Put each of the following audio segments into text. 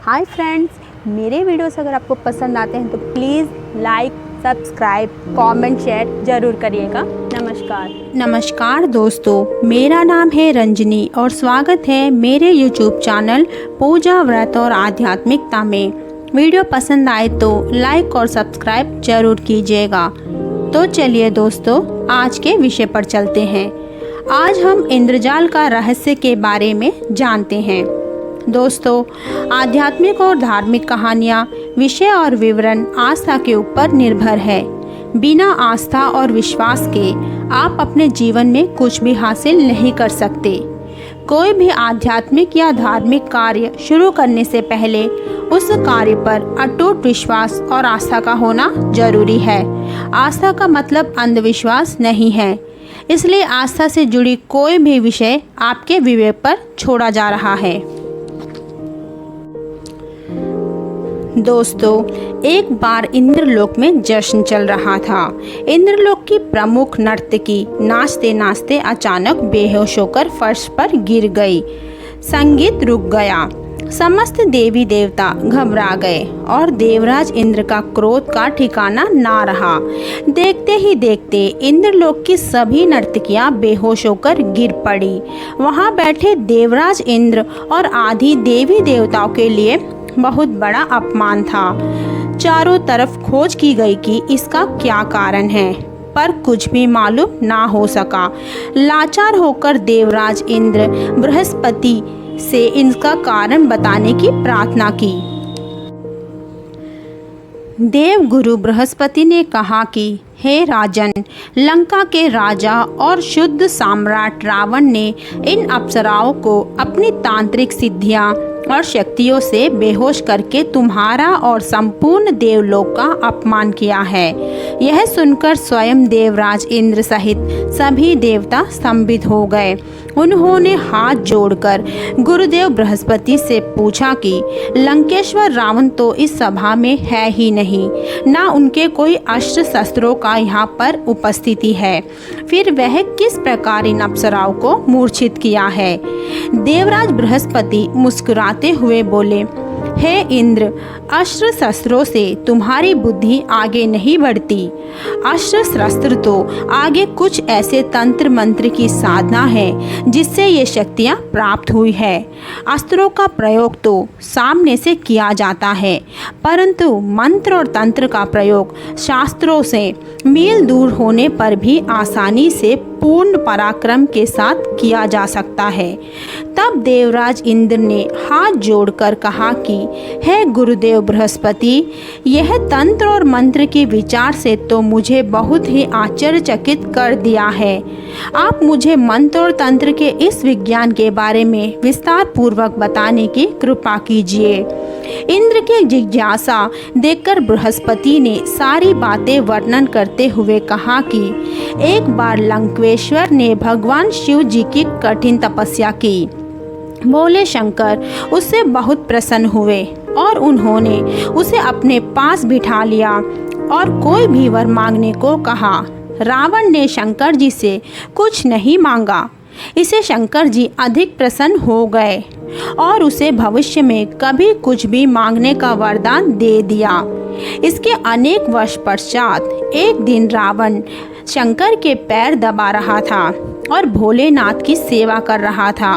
Hi friends, मेरे videos अगर आपको पसंद आते हैं तो please like, subscribe, comment, share ज़रूर करिएगा। नमस्कार दोस्तों, मेरा नाम है रंजनी और स्वागत है मेरे यूट्यूब चैनल पूजा व्रत और आध्यात्मिकता में। वीडियो पसंद आए तो लाइक और सब्सक्राइब ज़रूर कीजिएगा। तो चलिए दोस्तों, आज के विषय पर चलते हैं। आज हम इंद्रजाल का रहस्य के बारे में जानते हैं। दोस्तों, आध्यात्मिक और धार्मिक कहानियाँ, विषय और विवरण आस्था के ऊपर निर्भर है। बिना आस्था और विश्वास के आप अपने जीवन में कुछ भी हासिल नहीं कर सकते। कोई भी आध्यात्मिक या धार्मिक कार्य शुरू करने से पहले उस कार्य पर अटूट विश्वास और आस्था का होना जरूरी है। आस्था का मतलब अंधविश्वास नहीं है, इसलिए आस्था से जुड़ी कोई भी विषय आपके विवेक पर छोड़ा जा रहा है। दोस्तों, एक बार इंद्रलोक में जश्न चल रहा था। इंद्रलोक की प्रमुख नर्तकी नाचते नाचते अचानक बेहोश होकर फर्श पर गिर गई। संगीत रुक गया। समस्त देवी देवता घबरा गए और देवराज इंद्र का क्रोध का ठिकाना ना रहा। देखते ही देखते इंद्रलोक की सभी नर्तकियां बेहोश होकर गिर पड़ी। वहां बैठे देवराज इंद्र और आदि देवी देवताओं के लिए बहुत बड़ा अपमान था। चारों तरफ खोज की गई कि इसका क्या कारण है, पर कुछ भी मालूम ना हो सका। लाचार होकर देवराज इंद्र बृहस्पति से इनका कारण बताने की प्रार्थना की। देव गुरु बृहस्पति ने कहा कि हे राजन, लंका के राजा और शुद्ध सम्राट रावण ने इन अप्सराओं को अपनी तांत्रिक सिद्धियां और शक्तियों से बेहोश करके तुम्हारा और संपूर्ण देवलोक का अपमान किया है। यह सुनकर स्वयं देवराज इंद्र सहित सभी देवता स्तंभित हो गए। उन्होंने हाथ जोड़कर गुरुदेव बृहस्पति से पूछा कि लंकेश्वर रावण तो इस सभा में है ही नहीं, ना उनके कोई अस्त्र शस्त्रों का यहाँ पर उपस्थिति है, फिर वह किस प्रकार इन अप्सराओं को मूर्छित किया है। देवराज बृहस्पति मुस्कुराते हुए बोले, हे इंद्र, अस्त्र शस्त्रों से तुम्हारी बुद्धि आगे नहीं बढ़ती। अस्त्र शस्त्र तो आगे कुछ ऐसे तंत्र मंत्र की साधना है जिससे ये शक्तियाँ प्राप्त हुई है। अस्त्रों का प्रयोग तो सामने से किया जाता है, परंतु मंत्र और तंत्र का प्रयोग शास्त्रों से मील दूर होने पर भी आसानी से पूर्ण पराक्रम के साथ किया जा सकता है। तब देवराज इंद्र ने हाथ जोड़कर कहा कि हे गुरुदेव बृहस्पति, यह तंत्र और मंत्र के विचार से तो मुझे बहुत ही आश्चर्यचकित कर दिया है। आप मुझे मंत्र और तंत्र के इस विज्ञान के बारे में विस्तार पूर्वक बताने की कृपा कीजिए। इंद्र की जिज्ञासा देखकर बृहस्पति ने सारी बातें वर्णन करते हुए कहा कि एक बार लंकेश्वर ने भगवान शिव जी की कठिन तपस्या की। भोले शंकर उससे बहुत प्रसन्न हुए और उन्होंने उसे अपने पास बिठा लिया और कोई भी वर मांगने को कहा। रावण ने शंकर जी से कुछ नहीं मांगा। इसे शंकर जी अधिक प्रसन्न हो गए और उसे भविष्य में कभी कुछ भी मांगने का वरदान दे दिया। इसके अनेक वर्ष पश्चात एक दिन रावण शंकर के पैर दबा रहा था और भोलेनाथ की सेवा कर रहा था।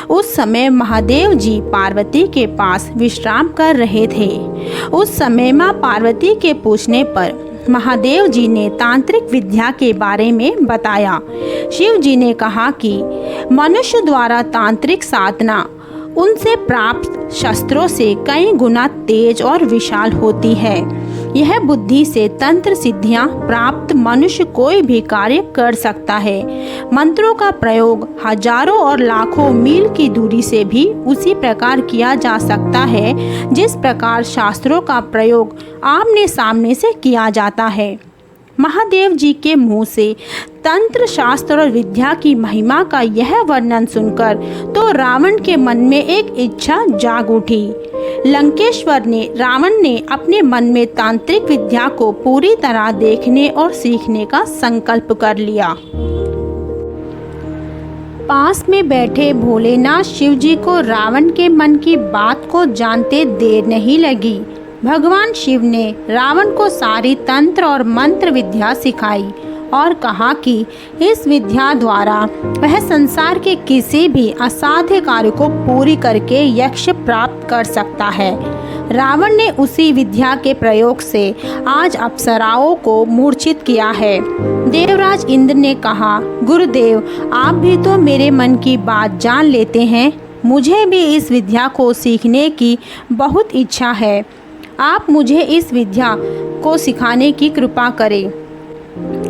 उस समय महादेव जी पार्वती के पास विश्राम कर रहे थे। उस समय माँ पार्वती के पूछने पर महादेव जी ने तांत्रिक विद्या के बारे में बताया। शिव जी ने कहा कि मनुष्य द्वारा तांत्रिक साधना उनसे प्राप्त शस्त्रों से कई गुना तेज और विशाल होती है। यह बुद्धि से तंत्र सिद्धियां प्राप्त मनुष्य कोई भी कार्य कर सकता है। मंत्रों का प्रयोग हजारों और लाखों मील की दूरी से भी उसी प्रकार किया जा सकता है जिस प्रकार शास्त्रों का प्रयोग आमने सामने से किया जाता है। महादेव जी के मुंह से तंत्र शास्त्र और विद्या की महिमा का यह वर्णन सुनकर तो रावण के मन में एक इच्छा जाग उठी। रावण ने अपने मन में तांत्रिक विद्या को पूरी तरह देखने और सीखने का संकल्प कर लिया। पास में बैठे भोलेनाथ शिव जी को रावण के मन की बात को जानते देर नहीं लगी। भगवान शिव ने रावण को सारी तंत्र और मंत्र विद्या सिखाई और कहा कि इस विद्या द्वारा वह संसार के किसी भी असाध्य कार्य को पूरी करके यक्ष प्राप्त कर सकता है। रावण ने उसी विद्या के प्रयोग से आज अप्सराओं को मूर्छित किया है। देवराज इंद्र ने कहा, गुरुदेव आप भी तो मेरे मन की बात जान लेते हैं, मुझे भी इस विद्या को सीखने की बहुत इच्छा है। आप मुझे इस विद्या को सिखाने की कृपा करें।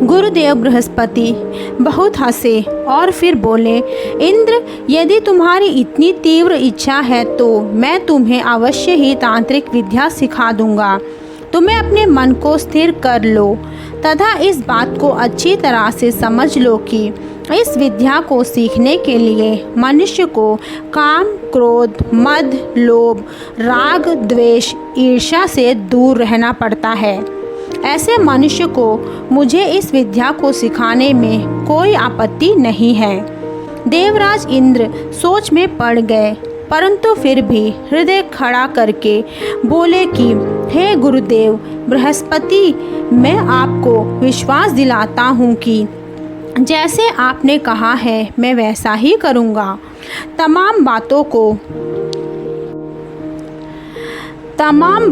गुरुदेव बृहस्पति बहुत हंसे और फिर बोले, इंद्र यदि तुम्हारी इतनी तीव्र इच्छा है तो मैं तुम्हें अवश्य ही तांत्रिक विद्या सिखा दूंगा। तुम्हें अपने मन को स्थिर कर लो तथा इस बात को अच्छी तरह से समझ लो कि इस विद्या को सीखने के लिए मनुष्य को काम, क्रोध, मद, लोभ, राग, द्वेष, ईर्ष्या से दूर रहना पड़ता है। ऐसे मनुष्य को मुझे इस विद्या को सिखाने में कोई आपत्ति नहीं है। देवराज इंद्र सोच में पड़ गए, परंतु फिर भी हृदय खड़ा करके बोले कि हे गुरुदेव बृहस्पति, मैं आपको विश्वास दिलाता हूँ कि जैसे आपने कहा है मैं वैसा ही करूँगा। तमाम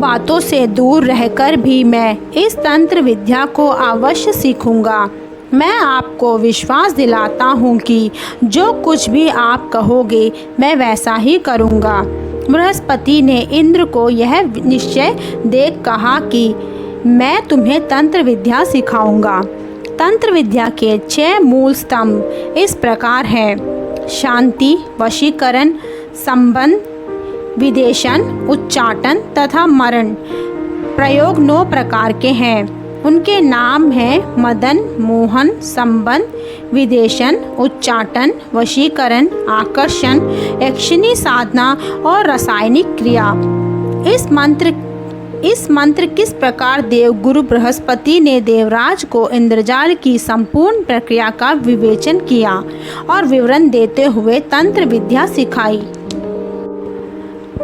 बातों से दूर रहकर भी मैं इस तंत्र विद्या को अवश्य सीखूंगा। मैं आपको विश्वास दिलाता हूँ कि जो कुछ भी आप कहोगे मैं वैसा ही करूँगा। बृहस्पति ने इंद्र को यह निश्चय देख कहा कि मैं तुम्हें तंत्र विद्या सिखाऊंगा। तंत्र विद्या के 6 मूल स्तंभ इस प्रकार हैं: शांति, वशीकरण, संबंध, विदेशन, उच्चाटन तथा मरण। प्रयोग 9 प्रकार के हैं। उनके नाम हैं मदन, मोहन, संबंध, विदेशन, उच्चाटन, वशीकरण, आकर्षण, यक्षिणी साधना और रासायनिक क्रिया। इस मंत्र किस प्रकार देव गुरु बृहस्पति ने देवराज को इंद्रजाल की संपूर्ण प्रक्रिया का विवेचन किया और विवरण देते हुए तंत्र विद्या सिखाई।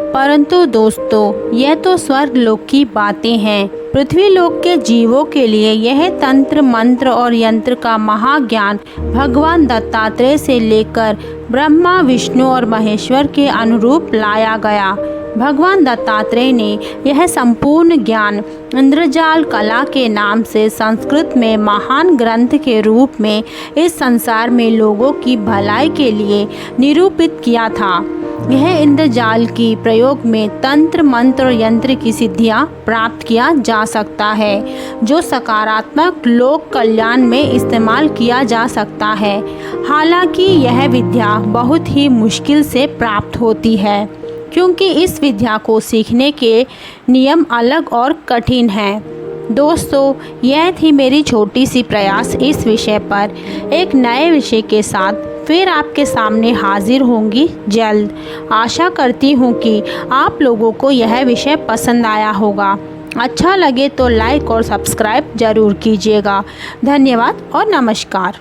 परंतु दोस्तों, यह तो स्वर्ग लोक की बातें हैं। पृथ्वी लोक के जीवों के लिए यह तंत्र, मंत्र और यंत्र का महाज्ञान भगवान दत्तात्रेय से लेकर ब्रह्मा, विष्णु और महेश्वर के अनुरूप लाया गया। भगवान दत्तात्रेय ने यह संपूर्ण ज्ञान इंद्रजाल कला के नाम से संस्कृत में महान ग्रंथ के रूप में इस संसार में लोगों की भलाई के लिए निरूपित किया था। यह इंद्रजाल की प्रयोग में तंत्र, मंत्र और यंत्र की सिद्धियां प्राप्त किया जा सकता है, जो सकारात्मक लोक कल्याण में इस्तेमाल किया जा सकता है। हालांकि यह विद्या बहुत ही मुश्किल से प्राप्त होती है, क्योंकि इस विद्या को सीखने के नियम अलग और कठिन हैं। दोस्तों, यह थी मेरी छोटी सी प्रयास इस विषय पर। एक नए विषय के साथ फिर आपके सामने हाजिर होंगी जल्द। आशा करती हूँ कि आप लोगों को यह विषय पसंद आया होगा। अच्छा लगे तो लाइक और सब्सक्राइब ज़रूर कीजिएगा। धन्यवाद और नमस्कार।